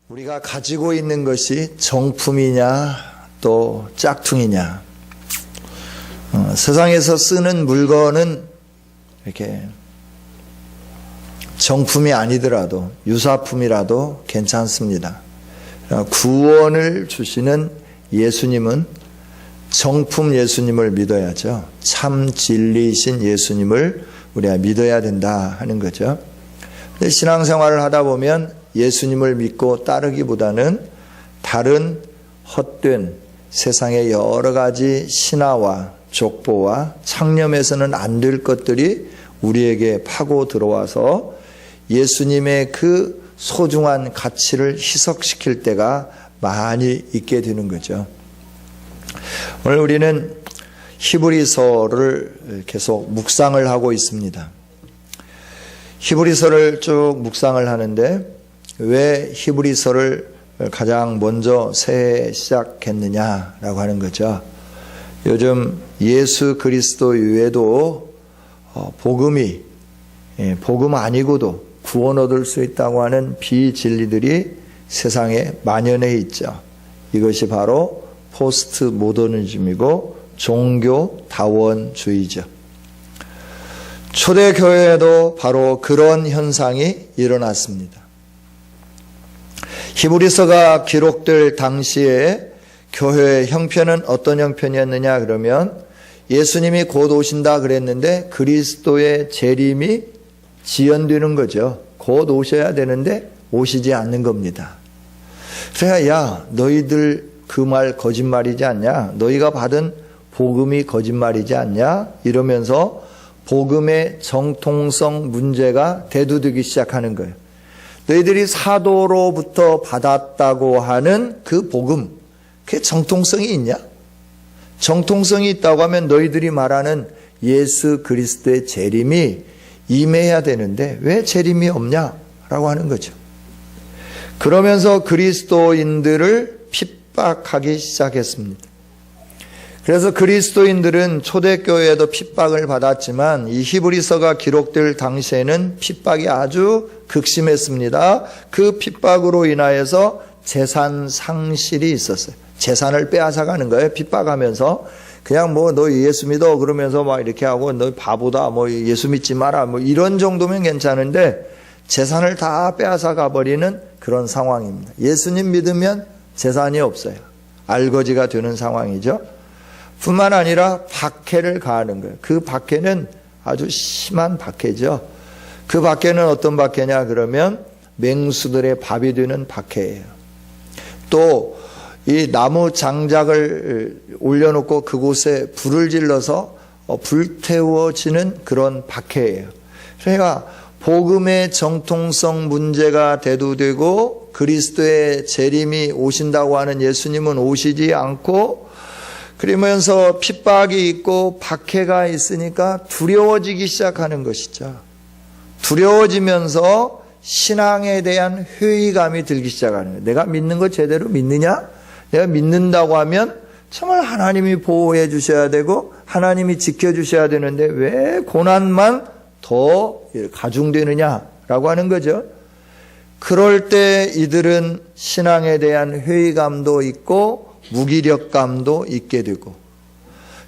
우리가 가지고 있는 것이 정품이냐 또 짝퉁이냐. 세상에서 쓰는 물건은 이렇게 정품이 아니더라도 유사품이라도 괜찮습니다. 구원을 주시는 예수님은 정품 예수님을 믿어야죠. 참 진리이신 예수님을 우리가 믿어야 된다 하는 거죠. 근데 신앙생활을 하다 보면 예수님을 믿고 따르기보다는 다른 헛된 세상의 여러 가지 신화와 족보와 창념에서는 안 될 것들이 우리에게 파고 들어와서 예수님의 그 소중한 가치를 희석시킬 때가 많이 있게 되는 거죠. 오늘 우리는 히브리서를 계속 묵상을 하고 있습니다. 히브리서를 쭉 묵상을 하는데 왜 히브리서를 가장 먼저 새해 시작했느냐라고 하는 거죠. 요즘 예수 그리스도 외에도 복음 아니고도 구원 얻을 수 있다고 하는 비진리들이 세상에 만연해 있죠. 이것이 바로 포스트 모더니즘이고 종교다원주의죠. 초대교회에도 바로 그런 현상이 일어났습니다. 히브리서가 기록될 당시에 교회의 형편은 어떤 형편이었느냐 그러면 예수님이 곧 오신다 그랬는데 그리스도의 재림이 지연되는 거죠. 곧 오셔야 되는데 오시지 않는 겁니다. 그래야 야 너희들 그 말 거짓말이지 않냐? 너희가 받은 복음이 거짓말이지 않냐? 이러면서 복음의 정통성 문제가 대두되기 시작하는 거예요. 너희들이 사도로부터 받았다고 하는 그 복음, 그게 정통성이 있냐? 정통성이 있다고 하면 너희들이 말하는 예수 그리스도의 재림이 임해야 되는데 왜 재림이 없냐라고 하는 거죠. 그러면서 그리스도인들을 핍박하기 시작했습니다. 그래서 그리스도인들은 초대교회에도 핍박을 받았지만 이 히브리서가 기록될 당시에는 핍박이 아주 극심했습니다. 그 핍박으로 인하여서 재산 상실이 있었어요. 재산을 빼앗아가는 거예요. 핍박하면서 그냥 뭐 너 예수 믿어 그러면서 막 이렇게 하고 너 바보다 뭐 예수 믿지 마라 뭐 이런 정도면 괜찮은데 재산을 다 빼앗아가 버리는 그런 상황입니다. 예수님 믿으면 재산이 없어요. 알거지가 되는 상황이죠. 뿐만 아니라 박해를 가하는 거예요. 그 박해는 아주 심한 박해죠. 그 박해는 어떤 박해냐 그러면 맹수들의 밥이 되는 박해예요. 또 이 나무 장작을 올려놓고 그곳에 불을 질러서 불태워지는 그런 박해예요. 그러니까 복음의 정통성 문제가 대두되고 그리스도의 재림이 오신다고 하는 예수님은 오시지 않고 그러면서 핍박이 있고 박해가 있으니까 두려워지기 시작하는 것이죠. 두려워지면서 신앙에 대한 회의감이 들기 시작하는 거예요. 내가 믿는 거 제대로 믿느냐? 내가 믿는다고 하면 정말 하나님이 보호해 주셔야 되고 하나님이 지켜주셔야 되는데 왜 고난만 더 가중되느냐라고 하는 거죠. 그럴 때 이들은 신앙에 대한 회의감도 있고 무기력감도 있게 되고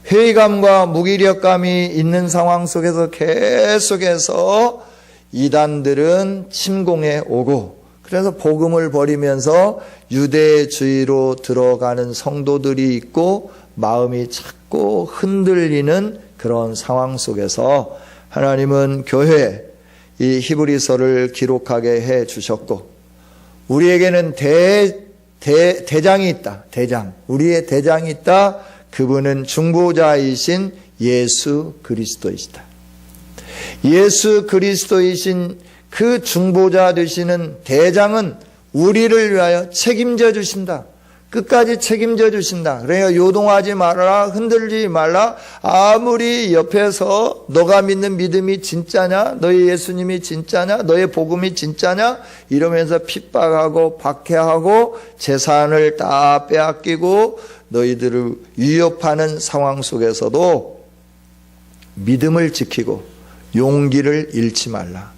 회의감과 무기력감이 있는 상황 속에서 계속해서 이단들은 침공해 오고 그래서 복음을 버리면서 유대주의로 들어가는 성도들이 있고 마음이 자꾸 흔들리는 그런 상황 속에서 하나님은 교회 이 히브리서를 기록하게 해 주셨고 우리에게는 대장이 있다. 대장. 우리의 대장이 있다. 그분은 중보자이신 예수 그리스도이시다. 예수 그리스도이신 그 중보자 되시는 대장은 우리를 위하여 책임져 주신다. 끝까지 책임져 주신다. 그러니까 요동하지 말아라. 흔들리지 말라. 아무리 옆에서 너가 믿는 믿음이 진짜냐? 너의 예수님이 진짜냐? 너의 복음이 진짜냐? 이러면서 핍박하고 박해하고 재산을 다 빼앗기고 너희들을 위협하는 상황 속에서도 믿음을 지키고 용기를 잃지 말라.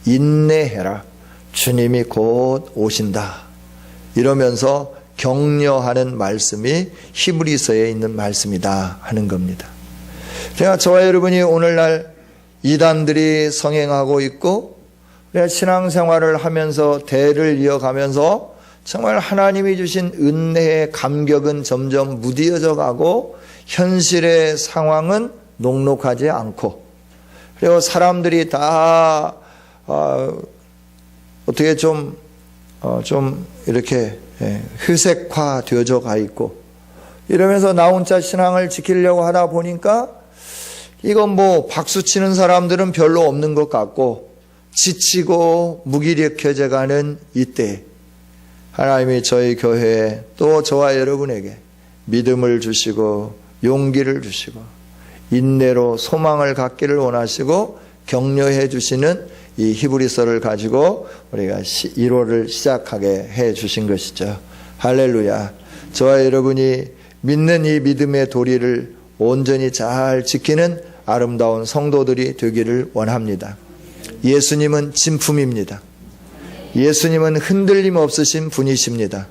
인내해라. 주님이 곧 오신다. 이러면서 격려하는 말씀이 히브리서에 있는 말씀이다 하는 겁니다. 제가 저와 여러분이 오늘날 이단들이 성행하고 있고 신앙생활을 하면서 대를 이어가면서 정말 하나님이 주신 은혜의 감격은 점점 무디어져 가고 현실의 상황은 녹록하지 않고, 그리고 사람들이 다 어떻게 좀 이렇게 회색화 되어져 가 있고, 이러면서 나 혼자 신앙을 지키려고 하다 보니까 이건 뭐 박수 치는 사람들은 별로 없는 것 같고 지치고 무기력해져 가는 이때 하나님이 저희 교회에 또 저와 여러분에게 믿음을 주시고 용기를 주시고 인내로 소망을 갖기를 원하시고 격려해 주시는 이 히브리서를 가지고 우리가 1호를 시작하게 해 주신 것이죠. 할렐루야. 저와 여러분이 믿는 이 믿음의 도리를 온전히 잘 지키는 아름다운 성도들이 되기를 원합니다. 예수님은 진품입니다. 예수님은 흔들림 없으신 분이십니다.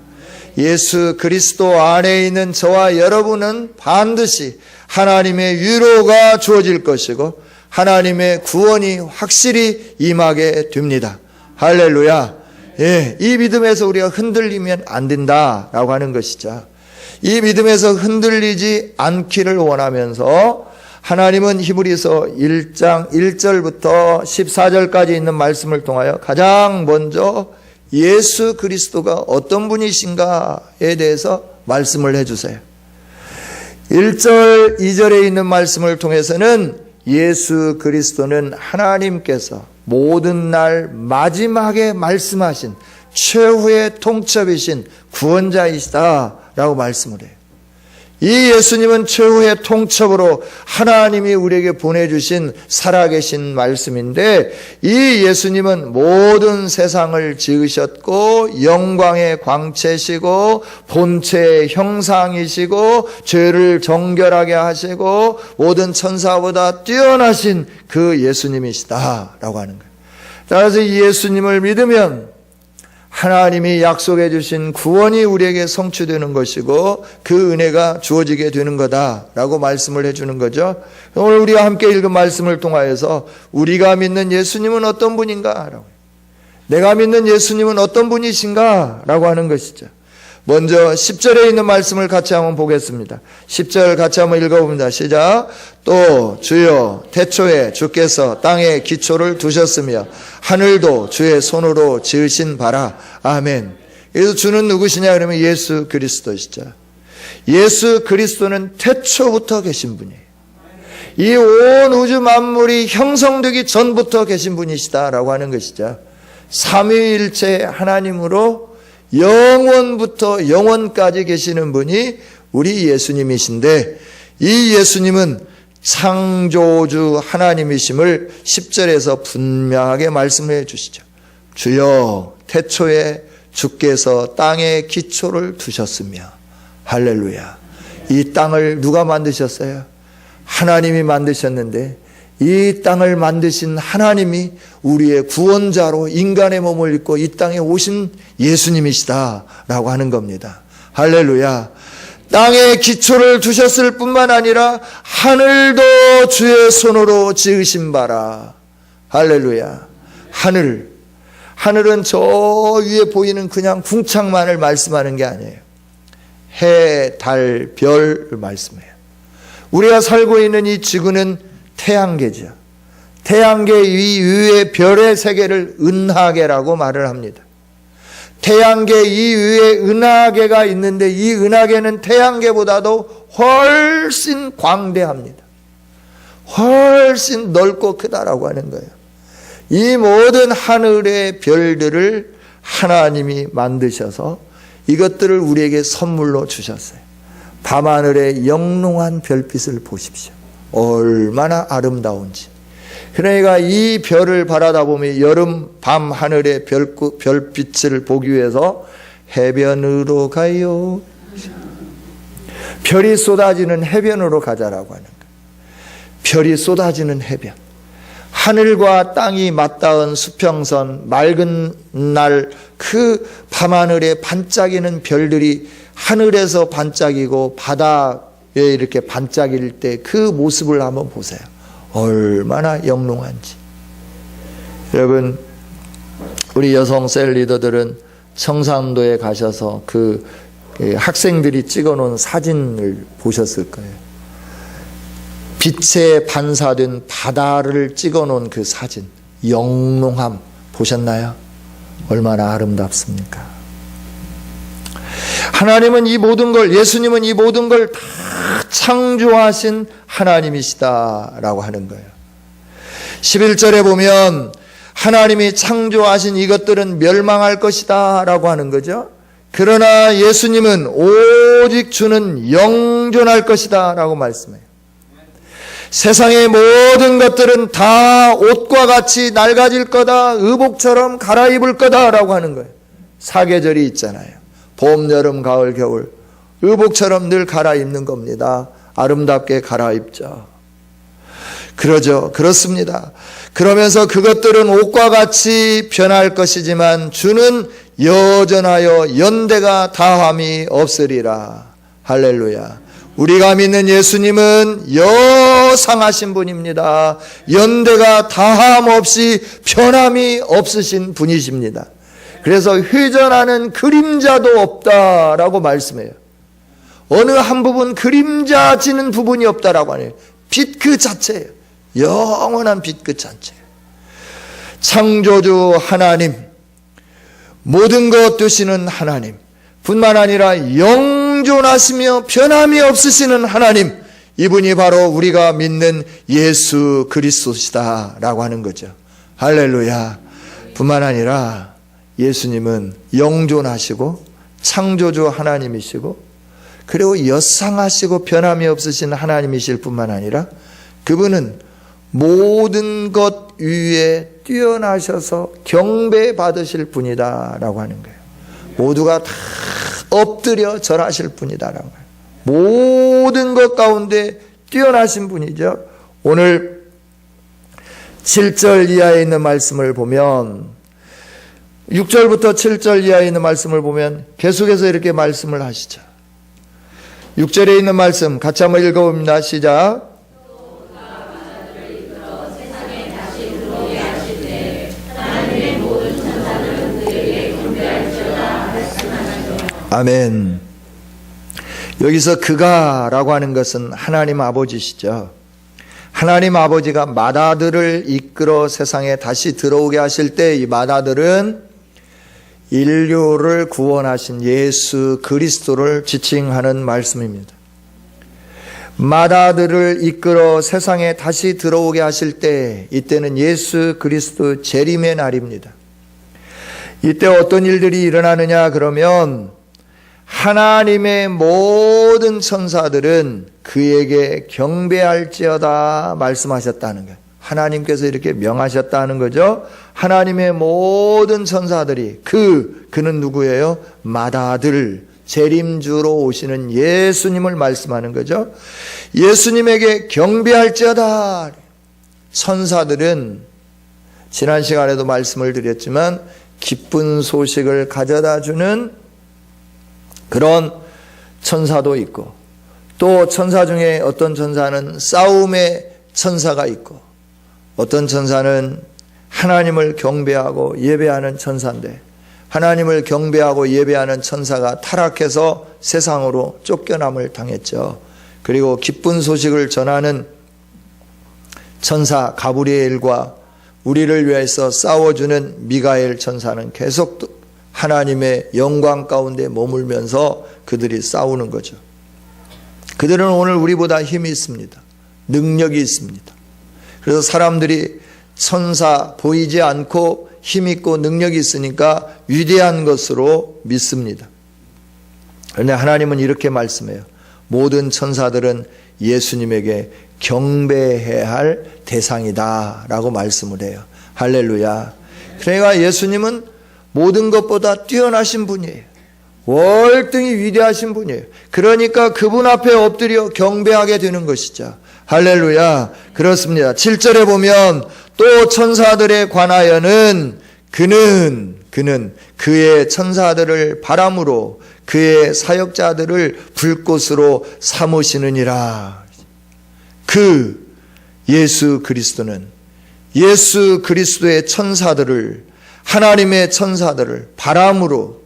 예수 그리스도 안에 있는 저와 여러분은 반드시 하나님의 위로가 주어질 것이고 하나님의 구원이 확실히 임하게 됩니다. 할렐루야. 예, 이 믿음에서 우리가 흔들리면 안 된다라고 하는 것이죠. 이 믿음에서 흔들리지 않기를 원하면서 하나님은 히브리서 1장 1절부터 14절까지 있는 말씀을 통하여 가장 먼저 예수 그리스도가 어떤 분이신가에 대해서 말씀을 해주세요. 1절 2절에 있는 말씀을 통해서는 예수 그리스도는 하나님께서 모든 날 마지막에 말씀하신 최후의 통첩이신 구원자이시다라고 말씀을 해요. 이 예수님은 최후의 통첩으로 하나님이 우리에게 보내주신 살아계신 말씀인데, 이 예수님은 모든 세상을 지으셨고 영광의 광채시고 본체의 형상이시고 죄를 정결하게 하시고 모든 천사보다 뛰어나신 그 예수님이시다라고 하는 거예요. 따라서 이 예수님을 믿으면 하나님이 약속해 주신 구원이 우리에게 성취되는 것이고 그 은혜가 주어지게 되는 거다라고 말씀을 해주는 거죠. 오늘 우리가 함께 읽은 말씀을 통하여서 우리가 믿는 예수님은 어떤 분인가, 내가 믿는 예수님은 어떤 분이신가 라고 하는 것이죠. 먼저 10절에 있는 말씀을 같이 한번 보겠습니다. 10절 같이 한번 읽어봅니다. 시작. 또 주여 태초에 주께서 땅에 기초를 두셨으며 하늘도 주의 손으로 지으신 바라. 아멘. 그래서 주는 누구시냐 그러면 예수 그리스도시죠. 예수 그리스도는 태초부터 계신 분이에요. 이 온 우주 만물이 형성되기 전부터 계신 분이시다라고 하는 것이죠. 삼위일체 하나님으로 영원부터 영원까지 계시는 분이 우리 예수님이신데, 이 예수님은 창조주 하나님이심을 10절에서 분명하게 말씀해 주시죠. 주여 태초에 주께서 땅에 기초를 두셨으며. 할렐루야. 이 땅을 누가 만드셨어요? 하나님이 만드셨는데 이 땅을 만드신 하나님이 우리의 구원자로 인간의 몸을 입고 이 땅에 오신 예수님이시다라고 하는 겁니다. 할렐루야. 땅에 기초를 두셨을 뿐만 아니라 하늘도 주의 손으로 지으신 바라. 할렐루야. 하늘은 저 위에 보이는 그냥 궁창만을 말씀하는 게 아니에요. 해, 달, 별을 말씀해요. 우리가 살고 있는 이 지구는 태양계죠. 태양계 이외의 별의 세계를 은하계라고 말을 합니다. 태양계 이외에 은하계가 있는데 이 은하계는 태양계보다도 훨씬 광대합니다. 훨씬 넓고 크다라고 하는 거예요. 이 모든 하늘의 별들을 하나님이 만드셔서 이것들을 우리에게 선물로 주셨어요. 밤하늘의 영롱한 별빛을 보십시오. 얼마나 아름다운지. 그러니까 이 별을 바라다 보면 여름 밤 하늘의 별빛을 보기 위해서 해변으로 가요. 별이 쏟아지는 해변으로 가자라고 하는 거예요. 별이 쏟아지는 해변. 하늘과 땅이 맞닿은 수평선, 맑은 날 그 밤하늘에 반짝이는 별들이 하늘에서 반짝이고 바다에 이렇게 반짝일 때 그 모습을 한번 보세요. 얼마나 영롱한지. 여러분, 우리 여성 셀 리더들은 청산도에 가셔서 그 학생들이 찍어놓은 사진을 보셨을 거예요. 빛에 반사된 바다를 찍어놓은 그 사진, 영롱함 보셨나요? 얼마나 아름답습니까? 하나님은 이 모든 걸, 예수님은 이 모든 걸 다 창조하신 하나님이시다라고 하는 거예요. 11절에 보면 하나님이 창조하신 이것들은 멸망할 것이다 라고 하는 거죠. 그러나 예수님은 오직 주는 영존할 것이다 라고 말씀해요. 세상의 모든 것들은 다 옷과 같이 낡아질 거다, 의복처럼 갈아입을 거다 라고 하는 거예요. 사계절이 있잖아요. 봄, 여름, 가을, 겨울. 의복처럼 늘 갈아입는 겁니다. 아름답게 갈아입죠. 그러죠. 그렇습니다. 그러면서 그것들은 옷과 같이 변할 것이지만 주는 여전하여 연대가 다함이 없으리라. 할렐루야. 우리가 믿는 예수님은 여상하신 분입니다. 연대가 다함 없이 변함이 없으신 분이십니다. 그래서 회전하는 그림자도 없다라고 말씀해요. 어느 한 부분 그림자 지는 부분이 없다라고 하네요. 빛 그 자체예요. 영원한 빛 그 자체예요. 창조주 하나님, 모든 것 되시는 하나님 뿐만 아니라 영존하시며 변함이 없으시는 하나님, 이분이 바로 우리가 믿는 예수 그리스도시다 라고 하는 거죠. 할렐루야. 뿐만 아니라 예수님은 영존하시고 창조주 하나님이시고 그리고 여상하시고 변함이 없으신 하나님이실 뿐만 아니라 그분은 모든 것 위에 뛰어나셔서 경배받으실 분이다 라고 하는 거예요. 모두가 다 엎드려 절하실 분이다 라고 해요. 모든 것 가운데 뛰어나신 분이죠. 오늘 7절 이하에 있는 말씀을 보면 6절부터 7절 이하에 있는 말씀을 보면 계속해서 이렇게 말씀을 하시죠. 6절에 있는 말씀 같이 한번 읽어봅니다. 시작. 아멘. 여기서 그가라고 하는 것은 하나님 아버지시죠. 하나님 아버지가 맏아들을 이끌어 세상에 다시 들어오게 하실 때 이 맏아들은 인류를 구원하신 예수 그리스도를 지칭하는 말씀입니다. 맏아들을 이끌어 세상에 다시 들어오게 하실 때 이때는 예수 그리스도 재림의 날입니다. 이때 어떤 일들이 일어나느냐 그러면 하나님의 모든 천사들은 그에게 경배할지어다 말씀하셨다는 거예요. 하나님께서 이렇게 명하셨다는 거죠. 하나님의 모든 천사들이 그는 누구예요? 맏아들 재림주로 오시는 예수님을 말씀하는 거죠. 예수님에게 경배할지어다. 천사들은 지난 시간에도 말씀을 드렸지만 기쁜 소식을 가져다 주는 그런 천사도 있고 또 천사 중에 어떤 천사는 싸움의 천사가 있고 어떤 천사는 하나님을 경배하고 예배하는 천사인데 하나님을 경배하고 예배하는 천사가 타락해서 세상으로 쫓겨남을 당했죠. 그리고 기쁜 소식을 전하는 천사 가브리엘과 우리를 위해서 싸워주는 미가엘 천사는 계속 하나님의 영광 가운데 머물면서 그들이 싸우는 거죠. 그들은 오늘 우리보다 힘이 있습니다. 능력이 있습니다. 그래서 사람들이 천사 보이지 않고 힘 있고 능력이 있으니까 위대한 것으로 믿습니다. 그런데 하나님은 이렇게 말씀해요. 모든 천사들은 예수님에게 경배해야 할 대상이다 라고 말씀을 해요. 할렐루야. 그러니까 예수님은 모든 것보다 뛰어나신 분이에요. 월등히 위대하신 분이에요. 그러니까 그분 앞에 엎드려 경배하게 되는 것이죠. 할렐루야. 그렇습니다. 7절에 보면 또 천사들에 관하여는 그는 그의 천사들을 바람으로 그의 사역자들을 불꽃으로 삼으시느니라. 그 예수 그리스도는 예수 그리스도의 천사들을, 하나님의 천사들을 바람으로,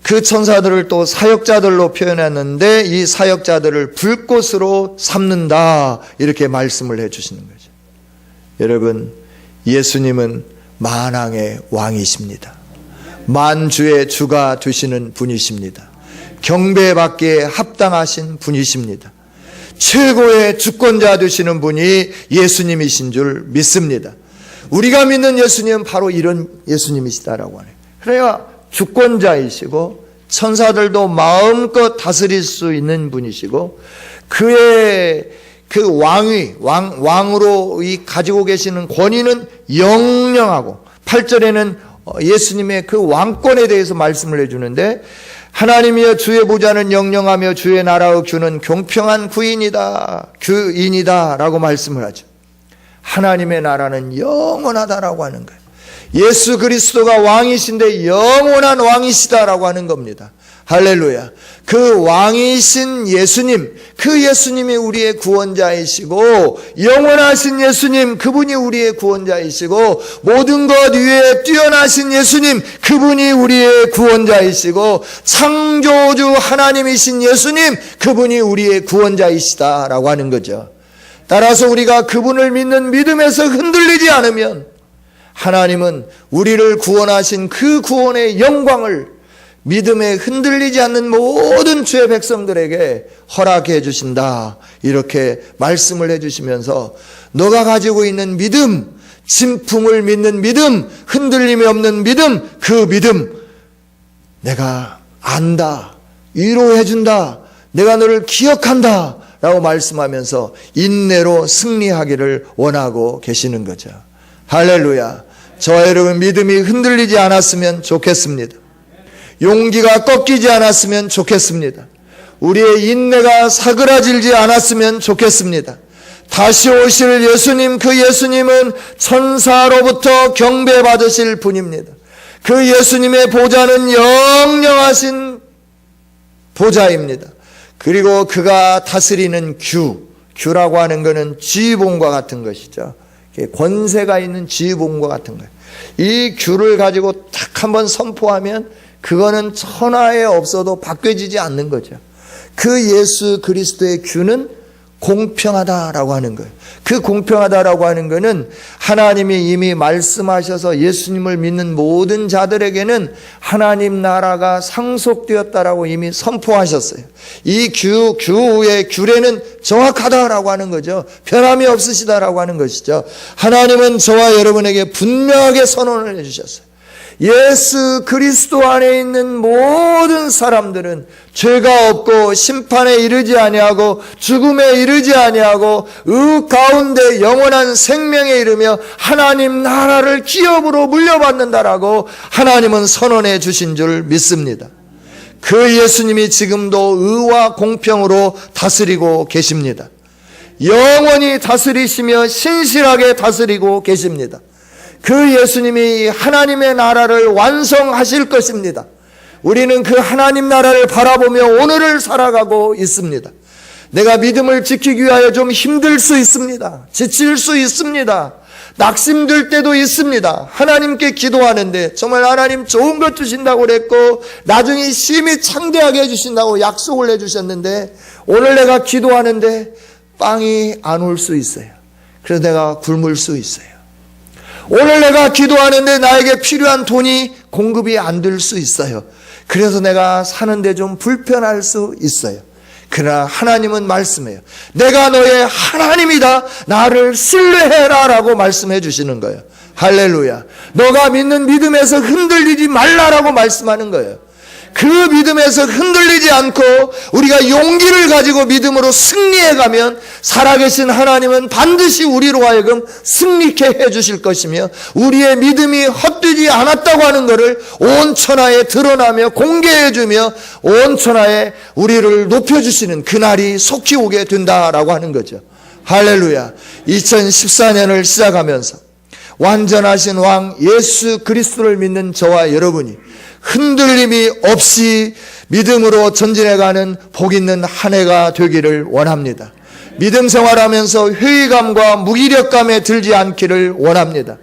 그 천사들을 또 사역자들로 표현했는데 이 사역자들을 불꽃으로 삼는다, 이렇게 말씀을 해주시는 거죠. 여러분, 예수님은 만왕의 왕이십니다. 만주의 주가 되시는 분이십니다. 경배받기에 합당하신 분이십니다. 최고의 주권자 되시는 분이 예수님이신 줄 믿습니다. 우리가 믿는 예수님은 바로 이런 예수님이시다라고 하네요. 그래야 주권자이시고 천사들도 마음껏 다스릴 수 있는 분이시고, 그의 그 왕으로 가지고 계시는 권위는 영영하고, 8절에는 예수님의 그 왕권에 대해서 말씀을 해주는데, 하나님이여 주의 보좌는 영영하며 주의 나라의 규는 공평한 규인이다 라고 말씀을 하죠. 하나님의 나라는 영원하다라고 하는 거예요. 예수 그리스도가 왕이신데 영원한 왕이시다라고 하는 겁니다. 할렐루야. 그 왕이신 예수님, 그 예수님이 우리의 구원자이시고, 영원하신 예수님, 그분이 우리의 구원자이시고, 모든 것 위에 뛰어나신 예수님, 그분이 우리의 구원자이시고, 창조주 하나님이신 예수님, 그분이 우리의 구원자이시다라고 하는 거죠. 따라서 우리가 그분을 믿는 믿음에서 흔들리지 않으면 하나님은 우리를 구원하신 그 구원의 영광을 믿음에 흔들리지 않는 모든 주의 백성들에게 허락해 주신다, 이렇게 말씀을 해주시면서 너가 가지고 있는 믿음, 진품을 믿는 믿음, 흔들림이 없는 믿음, 그 믿음 내가 안다, 위로해 준다, 내가 너를 기억한다 라고 말씀하면서 인내로 승리하기를 원하고 계시는 거죠. 할렐루야. 저와 여러분 믿음이 흔들리지 않았으면 좋겠습니다. 용기가 꺾이지 않았으면 좋겠습니다. 우리의 인내가 사그라질지 않았으면 좋겠습니다. 다시 오실 예수님, 그 예수님은 천사로부터 경배받으실 분입니다. 그 예수님의 보좌는 영영하신 보좌입니다. 그리고 그가 다스리는 규라고 하는 것은 지휘봉과 같은 것이죠. 권세가 있는 지휘봉과 같은 거예요. 이 규를 가지고 딱 한번 선포하면 그거는 천하에 없어도 바뀌어지지 않는 거죠. 그 예수 그리스도의 규는 공평하다라고 하는 거예요. 그 공평하다라고 하는 거는 하나님이 이미 말씀하셔서 예수님을 믿는 모든 자들에게는 하나님 나라가 상속되었다라고 이미 선포하셨어요. 이 규의 규례는 정확하다라고 하는 거죠. 변함이 없으시다라고 하는 것이죠. 하나님은 저와 여러분에게 분명하게 선언을 해주셨어요. 예수 그리스도 안에 있는 모든 사람들은 죄가 없고 심판에 이르지 아니하고 죽음에 이르지 아니하고 의 가운데 영원한 생명에 이르며 하나님 나라를 기업으로 물려받는다라고 하나님은 선언해 주신 줄 믿습니다. 그 예수님이 지금도 의와 공평으로 다스리고 계십니다. 영원히 다스리시며 신실하게 다스리고 계십니다. 그 예수님이 하나님의 나라를 완성하실 것입니다. 우리는 그 하나님 나라를 바라보며 오늘을 살아가고 있습니다. 내가 믿음을 지키기 위하여 좀 힘들 수 있습니다. 지칠 수 있습니다. 낙심될 때도 있습니다. 하나님께 기도하는데 정말 하나님 좋은 것 주신다고 그랬고 나중에 심히 창대하게 해주신다고 약속을 해주셨는데 오늘 내가 기도하는데 빵이 안 올 수 있어요. 그래서 내가 굶을 수 있어요. 오늘 내가 기도하는데 나에게 필요한 돈이 공급이 안 될 수 있어요. 그래서 내가 사는데 좀 불편할 수 있어요. 그러나 하나님은 말씀해요. 내가 너의 하나님이다. 나를 신뢰해라 라고 말씀해 주시는 거예요. 할렐루야. 너가 믿는 믿음에서 흔들리지 말라라고 말씀하는 거예요. 그 믿음에서 흔들리지 않고 우리가 용기를 가지고 믿음으로 승리해가면 살아계신 하나님은 반드시 우리로 하여금 승리케 해주실 것이며 우리의 믿음이 헛되지 않았다고 하는 것을 온 천하에 드러나며 공개해주며 온 천하에 우리를 높여주시는 그날이 속히 오게 된다라고 하는 거죠. 할렐루야. 2014년을 시작하면서 완전하신 왕 예수 그리스도를 믿는 저와 여러분이 흔들림이 없이 믿음으로 전진해가는 복 있는 한 해가 되기를 원합니다. 믿음 생활하면서 회의감과 무기력감에 들지 않기를 원합니다.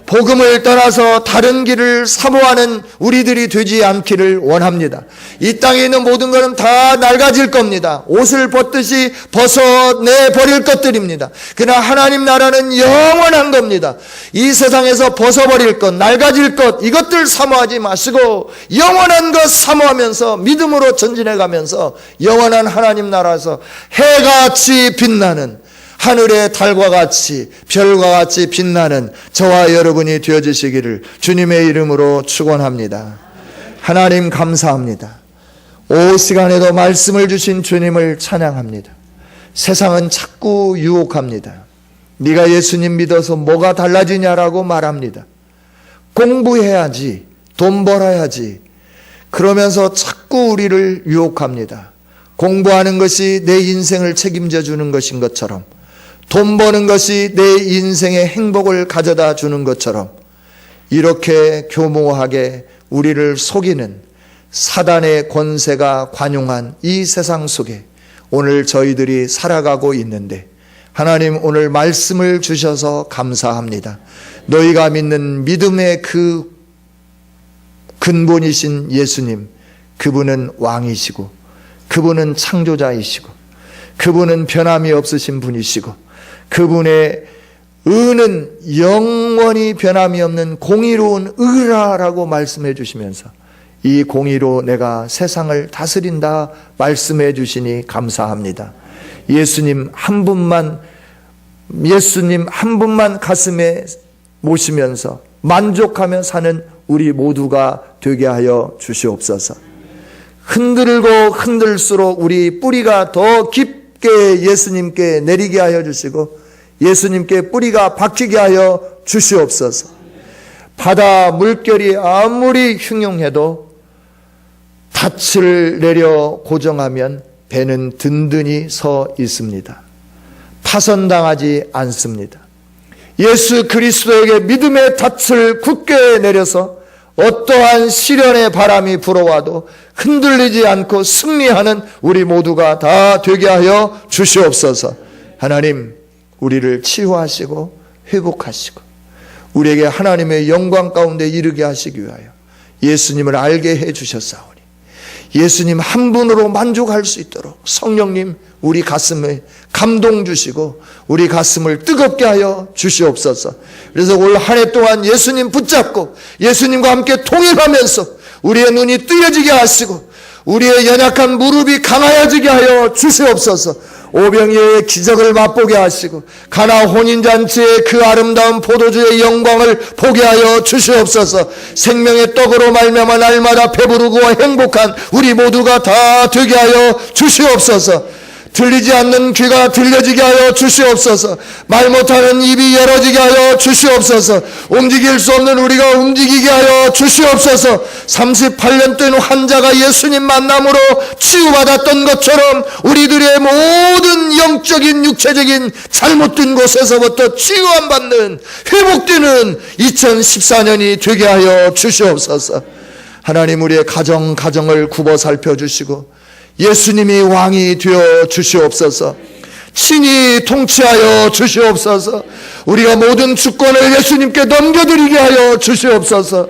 복음을 떠나서 다른 길을 사모하는 우리들이 되지 않기를 원합니다. 이 땅에 있는 모든 것은 다 낡아질 겁니다. 옷을 벗듯이 벗어내버릴 것들입니다. 그러나 하나님 나라는 영원한 겁니다. 이 세상에서 벗어버릴 것, 낡아질 것, 이것들 사모하지 마시고 영원한 것 사모하면서 믿음으로 전진해가면서 영원한 하나님 나라에서 해같이 빛나는 하늘의 달과 같이 별과 같이 빛나는 저와 여러분이 되어주시기를 주님의 이름으로 축원합니다. 하나님 감사합니다. 오 시간에도 말씀을 주신 주님을 찬양합니다. 세상은 자꾸 유혹합니다. 네가 예수님 믿어서 뭐가 달라지냐라고 말합니다. 공부해야지, 돈 벌어야지, 그러면서 자꾸 우리를 유혹합니다. 공부하는 것이 내 인생을 책임져 주는 것인 것처럼, 돈 버는 것이 내 인생의 행복을 가져다 주는 것처럼 이렇게 교모하게 우리를 속이는 사단의 권세가 관용한 이 세상 속에 오늘 저희들이 살아가고 있는데, 하나님 오늘 말씀을 주셔서 감사합니다. 너희가 믿는 믿음의 그 근본이신 예수님, 그분은 왕이시고 그분은 창조자이시고 그분은 변함이 없으신 분이시고 그분의 의는 영원히 변함이 없는 공의로운 의라라고 말씀해 주시면서 이 공의로 내가 세상을 다스린다 말씀해 주시니 감사합니다. 예수님 한 분만 가슴에 모시면서 만족하며 사는 우리 모두가 되게 하여 주시옵소서. 흔들고 흔들수록 우리 뿌리가 더 깊게 예수님께 내리게 하여 주시고 예수님께 뿌리가 박히게 하여 주시옵소서. 바다 물결이 아무리 흉흉해도 닻을 내려 고정하면 배는 든든히 서 있습니다. 파손당하지 않습니다. 예수 그리스도에게 믿음의 닻을 굳게 내려서 어떠한 시련의 바람이 불어와도 흔들리지 않고 승리하는 우리 모두가 다 되게 하여 주시옵소서. 하나님, 우리를 치유하시고 회복하시고 우리에게 하나님의 영광 가운데 이르게 하시기 위하여 예수님을 알게 해 주셨사오니 예수님 한 분으로 만족할 수 있도록 성령님 우리 가슴에 감동 주시고 우리 가슴을 뜨겁게 하여 주시옵소서. 그래서 올 한 해 동안 예수님 붙잡고 예수님과 함께 통일하면서 우리의 눈이 뜨여지게 하시고 우리의 연약한 무릎이 강하여지게 하여 주시옵소서. 오병이어의 기적을 맛보게 하시고 가나 혼인잔치의 그 아름다운 포도주의 영광을 보게 하여 주시옵소서. 생명의 떡으로 말미암아 날마다 배부르고 행복한 우리 모두가 다 되게 하여 주시옵소서. 들리지 않는 귀가 들려지게 하여 주시옵소서. 말 못하는 입이 열어지게 하여 주시옵소서. 움직일 수 없는 우리가 움직이게 하여 주시옵소서. 38년 된 환자가 예수님 만남으로 치유받았던 것처럼 우리들의 모든 영적인 육체적인 잘못된 곳에서부터 치유함 받는 회복되는 2014년이 되게 하여 주시옵소서. 하나님 우리의 가정을 굽어 살펴주시고 예수님이 왕이 되어 주시옵소서. 친히 통치하여 주시옵소서. 우리가 모든 주권을 예수님께 넘겨드리게 하여 주시옵소서.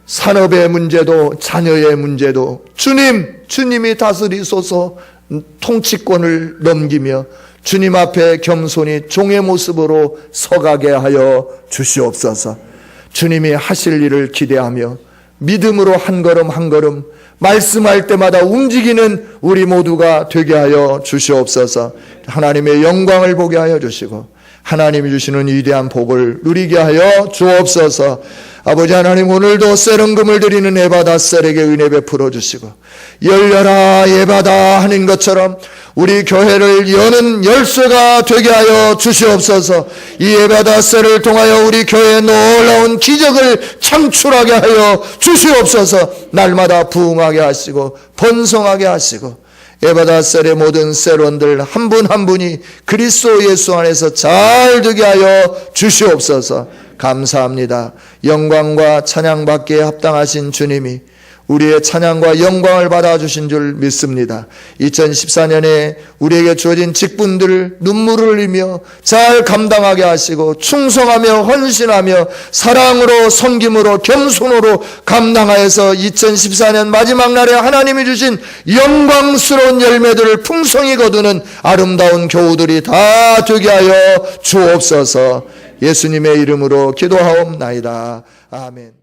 산업의 문제도 자녀의 문제도 주님이 다스리소서. 통치권을 넘기며 주님 앞에 겸손히 종의 모습으로 서가게 하여 주시옵소서. 주님이 하실 일을 기대하며 믿음으로 한 걸음 한 걸음 말씀할 때마다 움직이는 우리 모두가 되게 하여 주시옵소서. 하나님의 영광을 보게 하여 주시고 하나님이 주시는 위대한 복을 누리게 하여 주옵소서. 아버지 하나님, 오늘도 세련금을 드리는 에바다셀에게 은혜 베풀어 주시고 열려라 에바다 하는 것처럼 우리 교회를 여는 열쇠가 되게 하여 주시옵소서. 이 에바다셀을 통하여 우리 교회에 놀라운 기적을 창출하게 하여 주시옵소서. 날마다 부흥하게 하시고 번성하게 하시고 에바다셀의 모든 셀원들 한 분 한 분이 그리스도 예수 안에서 잘 되게 하여 주시옵소서. 감사합니다. 영광과 찬양받기에 합당하신 주님이 우리의 찬양과 영광을 받아주신 줄 믿습니다. 2014년에 우리에게 주어진 직분들을 눈물을 흘리며 잘 감당하게 하시고 충성하며 헌신하며 사랑으로 섬김으로 겸손으로 감당하여서 2014년 마지막 날에 하나님이 주신 영광스러운 열매들을 풍성히 거두는 아름다운 교우들이 다 되게 하여 주옵소서. 예수님의 이름으로 기도하옵나이다. 아멘.